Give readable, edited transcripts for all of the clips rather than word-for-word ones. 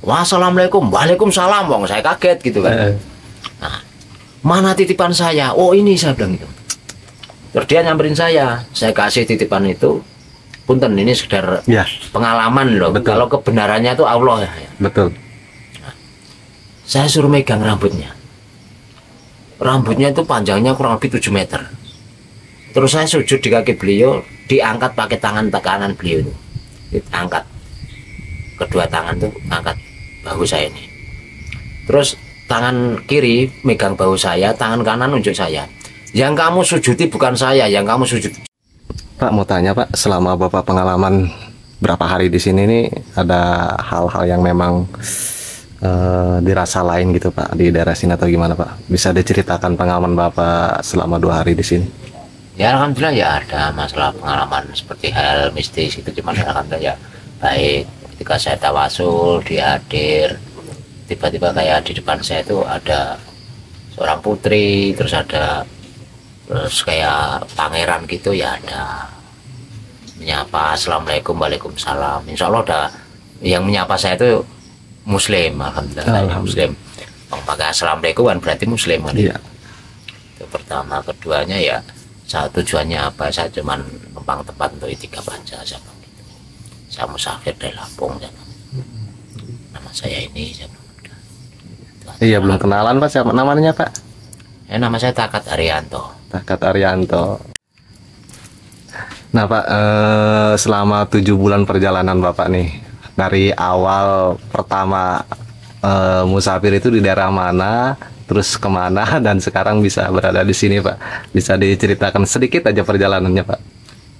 Wassalamualaikum, waalaikumsalam, wong saya kaget gitu kan. Nah, mana titipan saya? Oh ini, saya bilang gitu. Terus dia nyamperin saya kasih titipan itu. Punten, ini sekedar ya, pengalaman loh. betul. Kalau kebenarannya itu Allah ya. Betul. Nah, saya suruh megang rambutnya. Rambutnya itu panjangnya kurang lebih 7 meter. Terus saya sujud di kaki beliau, diangkat pakai tangan kanan beliau itu. Diangkat. Kedua tangan tuh angkat bahu saya ini. Terus tangan kiri megang bahu saya, tangan kanan nunjuk saya. Yang kamu sujudi bukan saya, yang kamu sujud. Pak, mau tanya Pak, selama Bapak pengalaman berapa hari di sini nih, ada hal-hal yang memang dirasa lain gitu Pak di daerah sini atau gimana Pak? Bisa diceritakan pengalaman Bapak selama 2 hari di sini? Ya alhamdulillah ya ada masalah pengalaman seperti hal mistis itu, cuman alhamdulillah ya baik. Ketika saya tawasul, dia hadir, tiba-tiba kayak di depan saya itu ada seorang putri, terus kayak pangeran gitu ya, ada menyapa assalamualaikum, waalaikumsalam. Insya Allah ada yang menyapa saya itu muslim, alhamdulillah. Muslim. Pakai assalamualaikum kan berarti muslim kan. Iya. Itu pertama. Keduanya ya tujuannya apa, saya cuman numpang tempat untuk itikaf aja, saya bilang gitu. Saya musafir dari Lampung, nama saya ini, saya bilang. Iya, belum kenalan Pak, siapa namanya Pak? Nama saya Takat Arianto. Takat Arianto. Nah Pak, selama 7 bulan perjalanan Bapak nih, dari awal pertama musafir itu di daerah mana, terus kemana, dan sekarang bisa berada di sini Pak, bisa diceritakan sedikit aja perjalanannya Pak?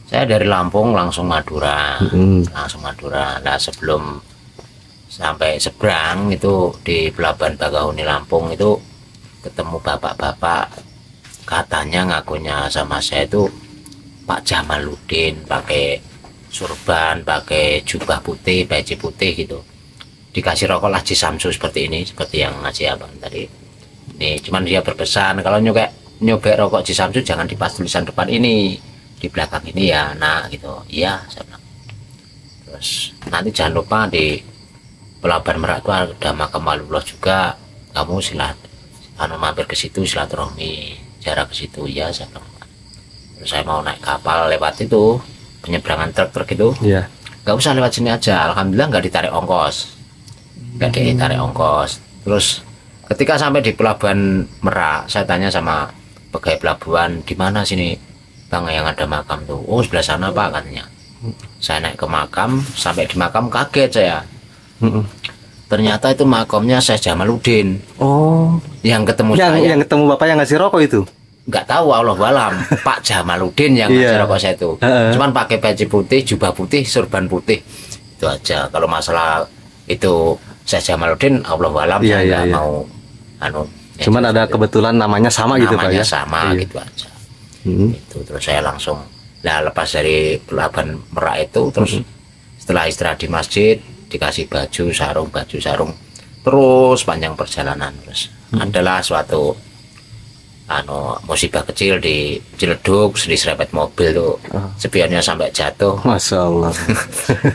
Saya dari Lampung langsung Madura, langsung Madura. Nah sebelum sampai seberang itu di Pelabuhan Bakahuni Lampung itu ketemu bapak-bapak, katanya ngakunya sama saya itu Pak Jamaluddin, pakai surban, pakai jubah putih, peci putih gitu. Dikasih rokok Laci Samsu seperti ini, seperti yang ngasih abang tadi. Nih, cuman dia berpesan kalau nyobek rokok Ci Samsu jangan di pas tulisan depan ini, di belakang ini ya, nah gitu. Iya, saya bilang. Terus nanti jangan lupa di Pelabuhan Merak itu ada makam Waliullah juga, kamu mampir ke situ silaturahmi, jarak ke situ ya, saya bilang. Terus saya mau naik kapal lewat itu penyeberangan truk itu, yeah. Nggak usah lewat sini aja, alhamdulillah nggak ditarik ongkos, Terus ketika sampai di Pelabuhan Merak, saya tanya sama pegawai pelabuhan, di mana sini bang yang ada makam tuh? Oh sebelah sana Pak, katanya. Saya naik ke makam, sampai di makam kaget saya. Ternyata itu makamnya Syekh Jamaluddin. Oh, yang ketemu saya. Yang ketemu Bapak yang ngasih rokok itu? Nggak tahu, Allah alam. Pak Jamaluddin yang ngasih rokok saya itu. Cuman pakai peci putih, jubah putih, surban putih. Itu aja. Kalau masalah itu Syekh Jamaluddin, Allah alam, saya nggak mau. Cuman ada kebetulan namanya sama gitu Pak ya? Namanya sama gitu aja. Itu terus saya langsung lepas dari Pelabuhan Merak itu, terus setelah istirahat di masjid dikasih baju sarung, terus panjang perjalanan. Terus adalah suatu musibah kecil di Ciledug, diserempet mobil tuh, spionnya sampai jatuh. Masya Allah.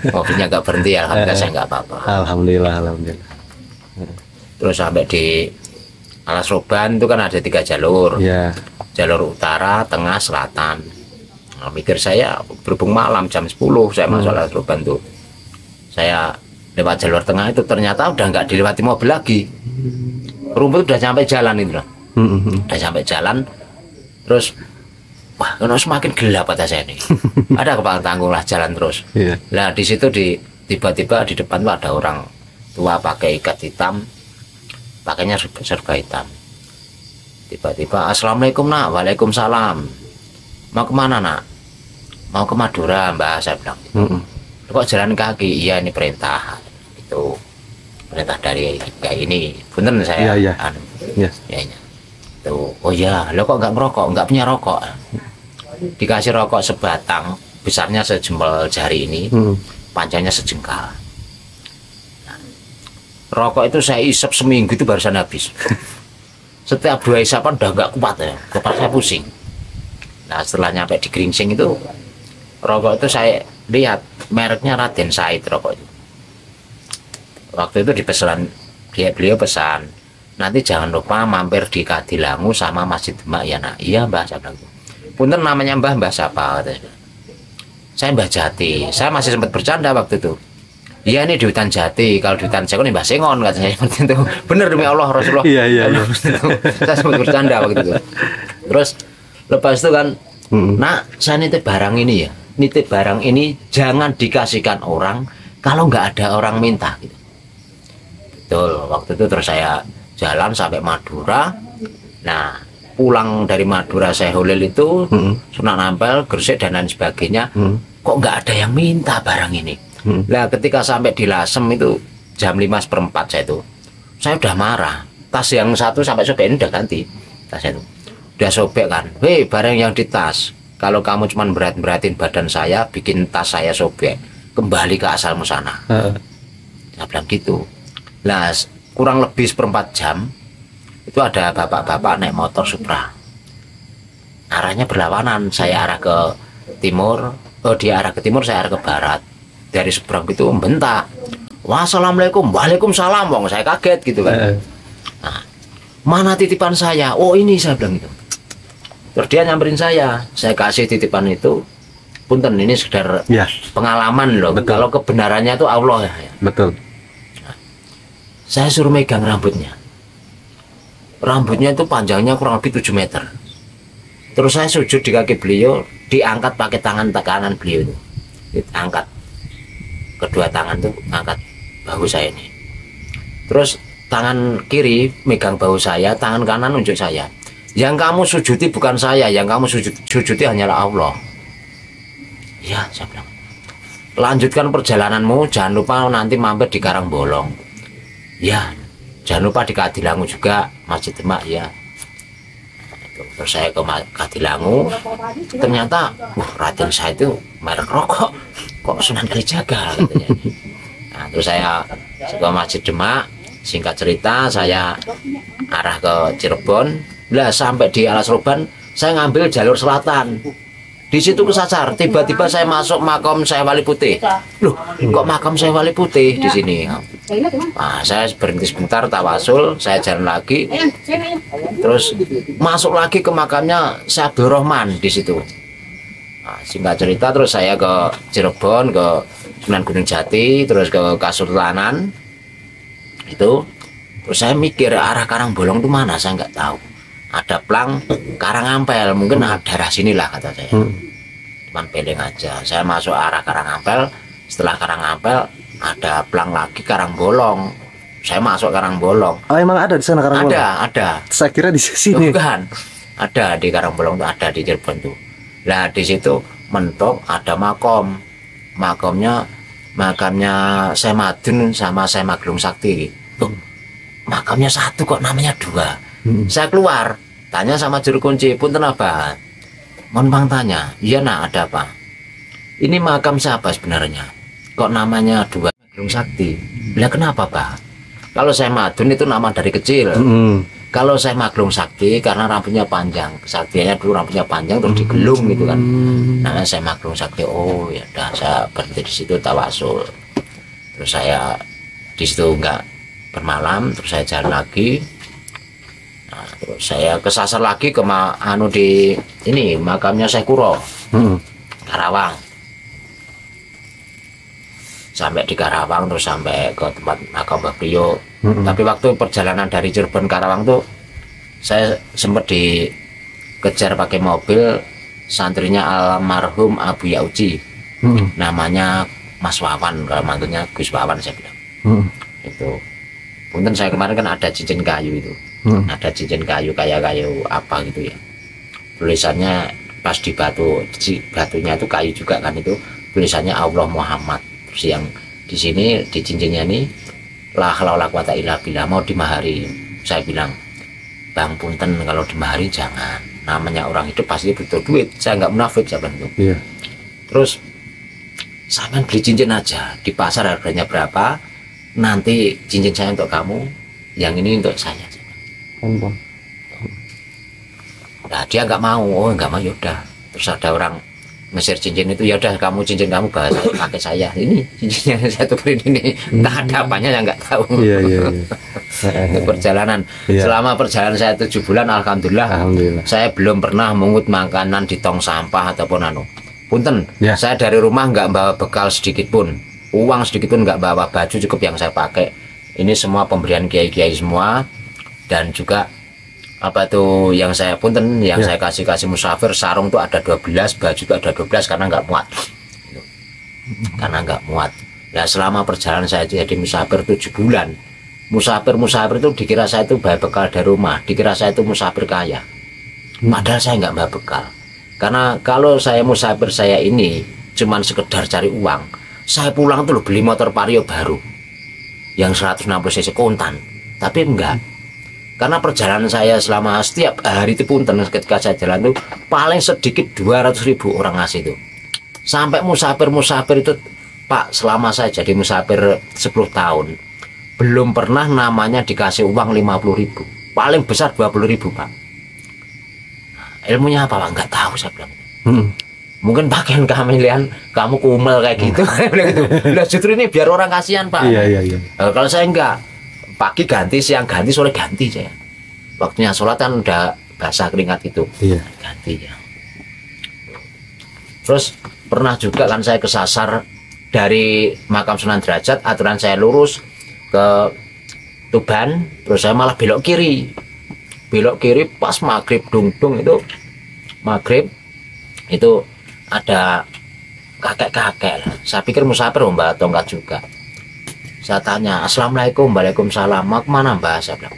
Mobilnya nggak berhenti, alhamdulillah saya nggak apa-apa. Alhamdulillah. Terus sampai di Alas Roban itu kan ada 3 jalur, jalur utara, tengah, selatan. Nah, mikir saya berhubung malam jam 10 saya masuk Alas Roban tuh, saya lewat jalur tengah itu ternyata udah nggak dilewati mobil lagi, rumput udah sampai jalan itu loh. Udah sampai jalan, terus wah kalau semakin gelap kata saya nih. Ada kepala tanggung lah, jalan terus. Nah di situ tiba-tiba di depan tuh ada orang tua pakai ikat hitam, pakainya serba hitam. Tiba-tiba assalamualaikum nak, waalaikumsalam. Mau kemana nak? Mau ke Madura mbak, saya bilang. Kok jalan kaki? Iya ini perintah, itu perintah dari kayak ini. Punten saya. Iya. Tuh, oh ya, lo kok nggak ngerokok, nggak punya rokok? Dikasih rokok sebatang, besarnya sejempol jari ini, panjangnya sejengkal. Nah, rokok itu saya isap seminggu itu barusan habis. Setiap 2 isapan udah nggak kuat ya, kepala saya pusing. Nah setelah nyampe di Gringsing itu, rokok itu saya lihat mereknya Raden Said rokok itu. waktu itu dipesan, beliau pesan, nanti jangan lupa mampir di Kadilangu sama Masjid Demak ya nak. Iya Mbah, saya bilang. Punten namanya Mbah siapa? Saya Mbah Jati. Saya masih sempat bercanda waktu itu. Iya ini di hutan Jati, kalau di hutan Cekon ini Mbah Sengon katanya seperti itu. Bener demi Allah Rasulullah. Iya. Saya sempat bercanda waktu itu. Terus lepas itu kan, nak saya nitip barang ini ya. Nitip barang ini jangan dikasihkan orang kalau nggak ada orang minta gitu. Betul, waktu itu terus saya jalan sampai Madura. Nah, pulang dari Madura saya Holil itu Sunan Ampel, Gresik dan lain sebagainya. Kok nggak ada yang minta barang ini? Nah, ketika sampai di Lasem itu jam 5:04 saya udah marah. Tas yang satu sampai sobek ini udah ganti. Tas itu udah sobek kan. Hei, barang yang di tas. Kalau kamu cuma berat-beratin badan saya, bikin tas saya sobek. Kembali ke asalmu sana. Saya bilang gitu. Nah, kurang lebih 1/4 jam itu ada bapak-bapak naik motor Supra, arahnya berlawanan. Saya arah ke timur, dia arah ke timur, saya arah ke barat. Dari seberang itu membentak, wassalamualaikum, waalaikumsalam. Wong saya kaget gitu kan. Nah, mana titipan saya? Oh ini, saya bilang itu. Terus dia nyamperin saya kasih titipan itu. Punten, ini sekedar pengalaman loh. Betul. Kalau kebenarannya itu Allah ya. Betul. Saya suruh megang rambutnya. Rambutnya itu panjangnya kurang lebih 7 meter. Terus saya sujud di kaki beliau, diangkat pakai tangan kanan beliau itu. Diangkat. Kedua tangan tuh angkat bahu saya ini. Terus tangan kiri megang bahu saya, tangan kanan nunjuk saya. Yang kamu sujudi bukan saya, yang kamu sujudi hanyalah Allah. Ya, saya bilang. Lanjutkan perjalananmu, jangan lupa nanti mampir di Karangbolong. Ya, jangan lupa di Kadilangu juga, Masjid Demak ya. Terus saya ke Kadilangu, ternyata, Raden saya itu merek rokok, kok Sunan Kalijaga katanya. Nah, terus saya ke Masjid Demak, singkat cerita saya arah ke Cirebon. Lah sampai di Alas Roban, saya ngambil jalur selatan. Di situ kesasar, tiba-tiba saya masuk makam Syekh Wali Putih. Loh, kok makam Syekh Wali Putih di sini? Nah, saya berhenti sebentar tawasul, saya jalan lagi. Terus masuk lagi ke makamnya Syekh Abdul Rahman di situ. Nah, singkat cerita terus saya ke Cirebon, ke Sunan Gunung Jati, terus ke Kasultanan. Itu terus saya mikir arah Karangbolong itu mana, saya nggak tahu. Ada plang Karangampel, mungkin daerah sinilah kata saya. Cuman peling aja. Saya masuk arah Karangampel, setelah Karangampel ada plang lagi Karangbolong. Saya masuk Karangbolong. Oh, emang ada di sana Karangbolong? Ada. Saya kira di sini. Bukan. Ada di Karangbolong tuh, ada di Cirebon tuh. Nah, di situ mentok ada makom. Makamnya Syekh Madun sama Syekh Maglung Sakti. Tuh, makamnya satu kok namanya 2. Saya keluar, tanya sama juru kunci, punten apa? Mohon bang tanya, iya nak ada apa? Ini makam siapa sebenarnya? Kok namanya 2 Maglung Sakti? Lah kenapa Pak? Kalau saya Madun itu nama dari kecil. Kalau saya Maglung Sakti karena rambutnya panjang, kesaktiannya dulu rambutnya panjang terus digelung gitu kan. Nah saya Maglung Sakti, oh ya udah saya berhenti di situ tawasul. Terus saya di situ enggak bermalam, terus saya jalan lagi. Nah, terus saya kesasar lagi ke di ini makamnya Syekh Kuro, Karawang. Sampai di Karawang terus sampai ke tempat makam Mbah Priyo. Tapi waktu perjalanan dari Cirebon Karawang tuh saya sempat dikejar pakai mobil santrinya almarhum Abu Yauji. Namanya Mas Wawan, kalau mantunya Gus Wawan saya bilang. Itu. Punten saya kemarin kan ada cincin kayu itu. Ada cincin kayu kayak kayu apa gitu ya. Tulisannya pas di batunya itu kayu juga kan itu. Tulisannya Allah Muhammad. Terus yang di sini di cincinnya ini la haula wala quwata illa billah, mau dimahari. Saya bilang, Bang punten kalau dimahari jangan. Namanya orang hidup pasti butuh duit. Saya nggak munafik saya bilang itu. Terus sampean beli cincin aja di pasar, harganya berapa? Nanti cincin saya untuk kamu, yang ini untuk saya. Nah dia nggak mau, oh nggak mau yaudah. Terus ada orang mesir cincin itu, ya udah kamu cincin kamu bahas pakai saya, ini cincin yang saya tukerin ini, entah ada apanya yang nggak tahu. Itu perjalanan. Selama perjalanan saya 7 bulan, alhamdulillah, saya belum pernah mengut makanan di tong sampah ataupun punten. Saya dari rumah nggak bawa bekal sedikit pun, uang sedikit pun nggak bawa, baju cukup yang saya pakai. Ini semua pemberian kiai-kiai semua, dan juga apa tuh yang saya punten, yang saya kasih musafir, sarung tuh ada 12, baju tuh ada 12 karena nggak muat. Nah, selama perjalanan saya jadi musafir 7 bulan, musafir itu dikira saya itu bawa bekal dari rumah, dikira saya itu musafir kaya. Padahal saya nggak bawa bekal. Karena kalau saya musafir saya ini cuman sekedar cari uang, saya pulang tuh beli motor Vario baru yang 160 cc kontan. Tapi enggak. Karena perjalanan saya selama setiap hari itu punten, ketika saya jalan tuh paling sedikit 200.000 orang ngasih itu. Sampai musafir itu, Pak, selama saya jadi musafir 10 tahun belum pernah namanya dikasih uang 50.000, paling besar 20.000, Pak. Ilmunya apa, Pak? Nggak tahu, saya bilang. Mungkin pakaian kamelian kamu kumel kayak gitu. Lah justru ini biar orang kasihan, Pak. Iya. Kalau saya enggak, pagi ganti, siang ganti, sore ganti saya. Waktunya sholat kan udah basah keringat itu. Ganti ya. Terus pernah juga kan saya kesasar dari makam Sunan Derajat, aturan saya lurus ke Tuban, terus saya malah belok kiri pas maghrib dungdung itu, maghrib itu ada kakek-kakek lah. Saya pikir musafir, Mbak, tongkat juga. Saya tanya, Assalamualaikum, Waalaikumsalam, mau kemana, Mbak? Saya bilang,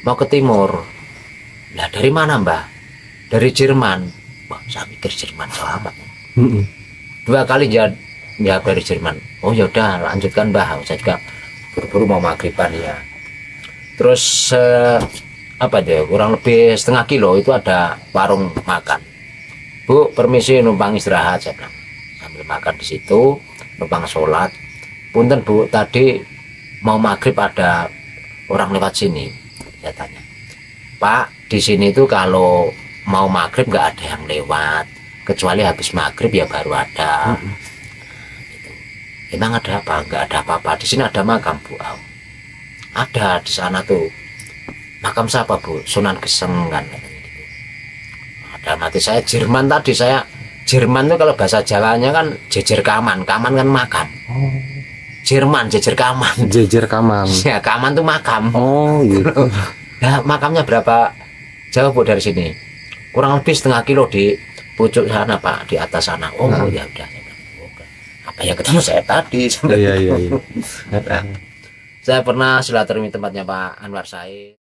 mau ke timur. Lah dari mana, Mbak? Dari Jerman. Wah, saya pikir Jerman selamat. 2 kali ya dari Jerman. Oh ya udah, lanjutkan, Mbak. Saya juga buru-buru mau maghriban ya. Terus apa deh, kurang lebih setengah kilo itu ada warung makan. Bu, permisi numpang istirahat, saya bilang. Sambil makan di situ, numpang sholat. Punten, Bu, tadi mau maghrib ada orang lewat sini. Saya tanya, Pak, di sini tuh kalau mau maghrib nggak ada yang lewat, kecuali habis maghrib ya baru ada. Gitu. Emang ada apa? Nggak ada apa-apa. Di sini ada makam, Bu. Oh, ada di sana tuh. Makam siapa, Bu? Sunan Geseng kan. Ada mati saya Jerman tadi, saya Jerman tuh kalau bahasa Jawanya kan jejer kaman kan makam. Jerman jejer kaman. Jejer kaman. Ya, kaman tuh makam. Oh gitu. Nah, makamnya berapa jauh, Bu, dari sini? Kurang lebih setengah kilo di pucuk sana, Pak, di atas sana. Oh ya udah. Apa yang ketemu saya tadi? Iya. Saya pernah silaturahmi tempatnya Pak Anwar Said.